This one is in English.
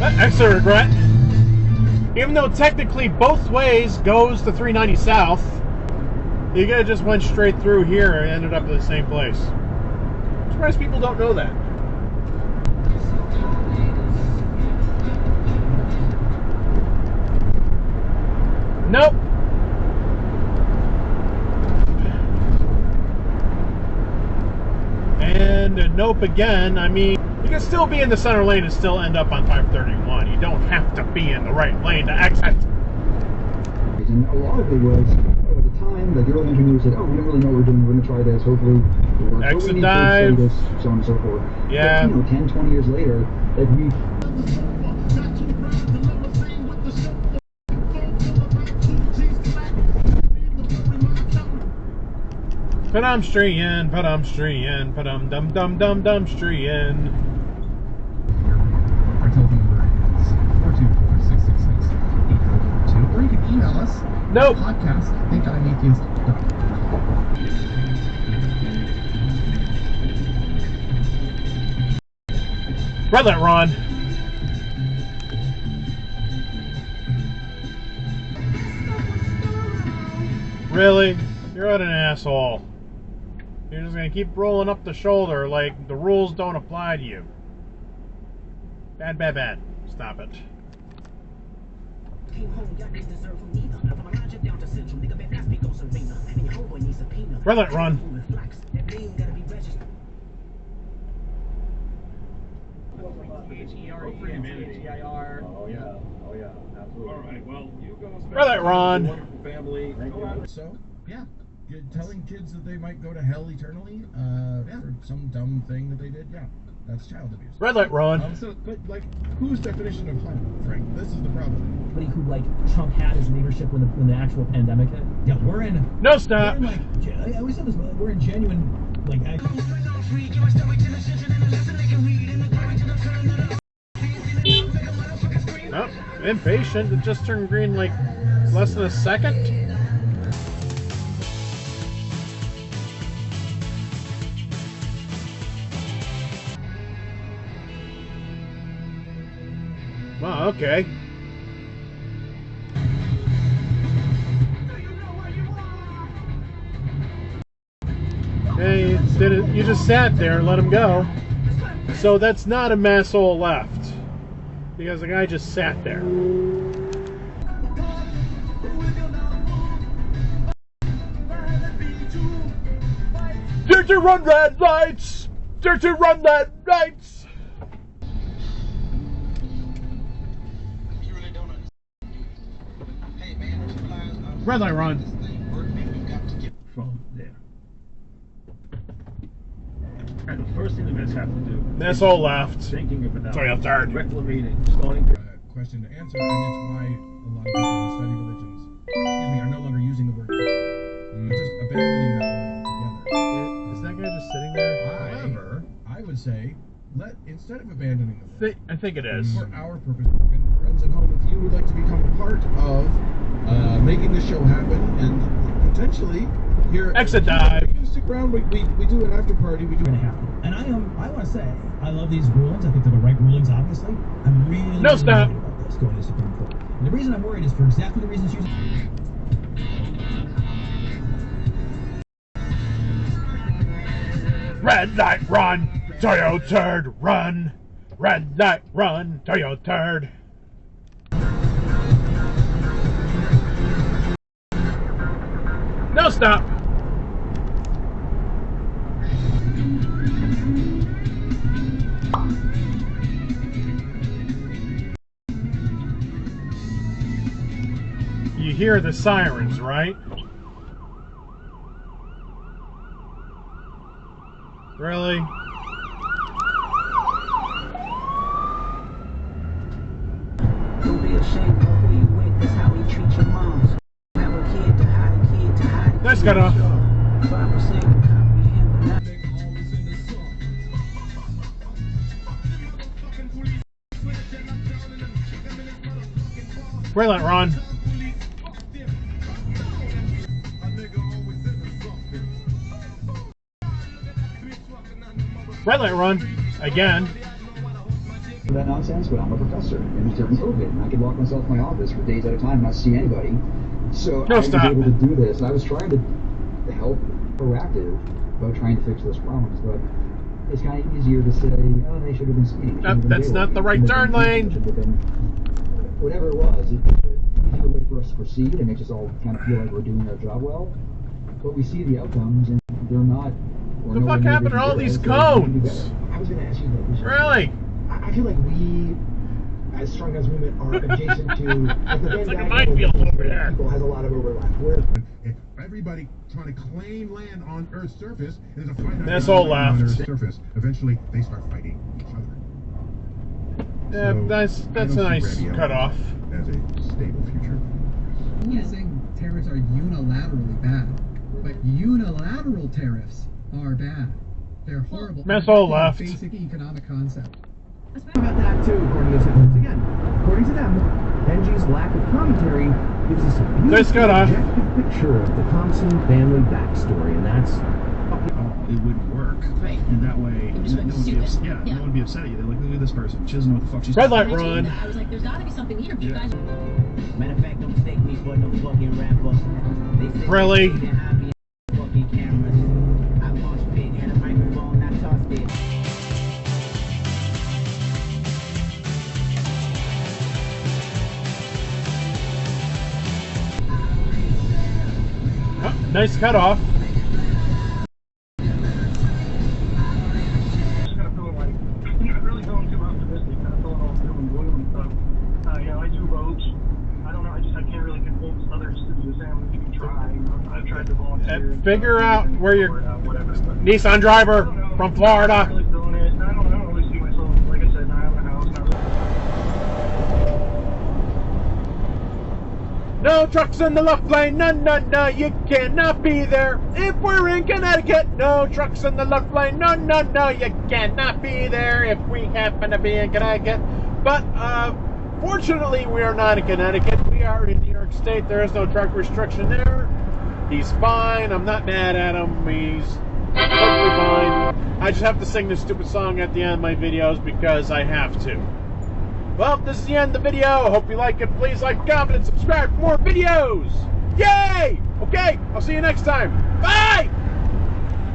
Extra regret. Even though technically both ways goes to 390 South, you could have just went straight through here and ended up at the same place. I'm surprised people don't know that. Nope. And a nope again. I mean, you can still be in the center lane and still end up on 531. You don't have to be in the right lane to exit. And a lot of it was, at the time, the early engineers said, oh, we don't really know what we're doing, we're going to try this, hopefully it works. Exit dive. This, so on and so forth. Yeah. But, 10, 20 years later, like we've... Pedestrian, pedestrian, pedum dum dum dum dumpstrian. Our telephone number is 424-666-8442. Or you can email us. Nope. Podcast. Think I'm atheist. Red light, Ron. Really? You're an asshole. You're just gonna keep rolling up the shoulder like the rules don't apply to you. Bad, bad, bad. Stop it. Red light, run. Red light, run. So, yeah. Telling kids that they might go to hell eternally for some dumb thing that they did, yeah, that's child abuse. Red light, run. But like, whose definition of harm, Frank? This is the problem. Somebody who like Trump had his leadership when the actual pandemic hit. Yeah, we're in. No stop. We're in, like, I always said this, but we're in genuine like. Oh, impatient. It just turned green like less than a second. Wow, okay. Hey, you just sat there and let him go. So that's not a mass hole left. Because the guy just sat there. Dare to run red lights! Dare to run red lights! Red light, run. From there. And the first thing the guys have to do. This all left. Thinking of it. Sorry, I'm tired. Reclamating. Starting. Question to answer, and it's why a lot of people who study religions, are no longer using the word God. They're just abandoning that word altogether. Is that guy just sitting there? However, I would say, instead of abandoning the word, I think it is. for our purpose, friends at home, if you would like to become a part of making the show happen and potentially here Exit dive. You stick around. We do an after party. We do Gonna happen. And I want to say I love these rulings. I think they're the right rulings. Obviously, I'm really stop. worried about this going to the Supreme Court. And the reason I'm worried is for exactly the reasons you. Red light, run! Toyo turd, run! Red light, run! Toyo turd! No stop! You hear the sirens, right? Really? Don't be ashamed of who you with. That's how we treat your moms. Have a kid to hide a kid to hide a Nice kid. cut off. 5% comprehend, but not. Red light, Ron. Red light, run. Again. that nonsense, but I'm a professor, and it's during COVID, and I could lock myself in my office for days at a time and not see anybody. So I was able to do this, and I was trying to help proactive about trying to fix those problems, but it's kind of easier to say, oh, they should have been speeding. That's not the right turn lane. Whatever it was, it's an easier way for us to proceed and makes us all kind of feel like we're doing our job well. But we see the outcomes, and they're not. What the fuck happened to all these cones? I was going to ask you that. Really? I feel like we, as Strong Guys Movement, are adjacent to like the It's like a minefield over there. People has a lot of overlap. If everybody trying to claim land on Earth's surface, there's a finite That's all left. on Earth's surface. Eventually, they start fighting each other. Yeah, So, that's a nice cutoff. As a stable future. I'm not saying tariffs are unilaterally bad, but unilateral tariffs are bad. They're horrible. That's all left. Basic economic concept. About that too, according to once again, according to them, Benji's lack of commentary gives us a beautiful objective picture of the Thompson family backstory, and that's it wouldn't work. Right. And that way, no one would be upset at you. They're like, look at this person. She doesn't know what the fuck she's Red light, Ron. I was like, there's got to be something here. You guys. Matter of fact, don't mistake me for no fucking rapper. They say really? Fucking cameras. I launched pit, had a microphone, I tossed it. Oh, nice cutoff. I do roads. I don't know. I can't really convince others to do the same. We can try. I've tried to volunteer. Figure out where your Nissan driver from Florida. I'm really doing it. I don't really see myself. Like I said, I have a house. No trucks in the left lane. No, you cannot be there. If we're in Connecticut, no trucks in the left lane. No, you cannot be there if we happen to be in Connecticut. But, fortunately, we are not in Connecticut. We are in New York State. There is no truck restriction there. He's fine. I'm not mad at him. He's perfectly fine. I just have to sing this stupid song at the end of my videos because I have to. Well, this is the end of the video. Hope you like it. Please like, comment, and subscribe for more videos. Yay! Okay, I'll see you next time. Bye!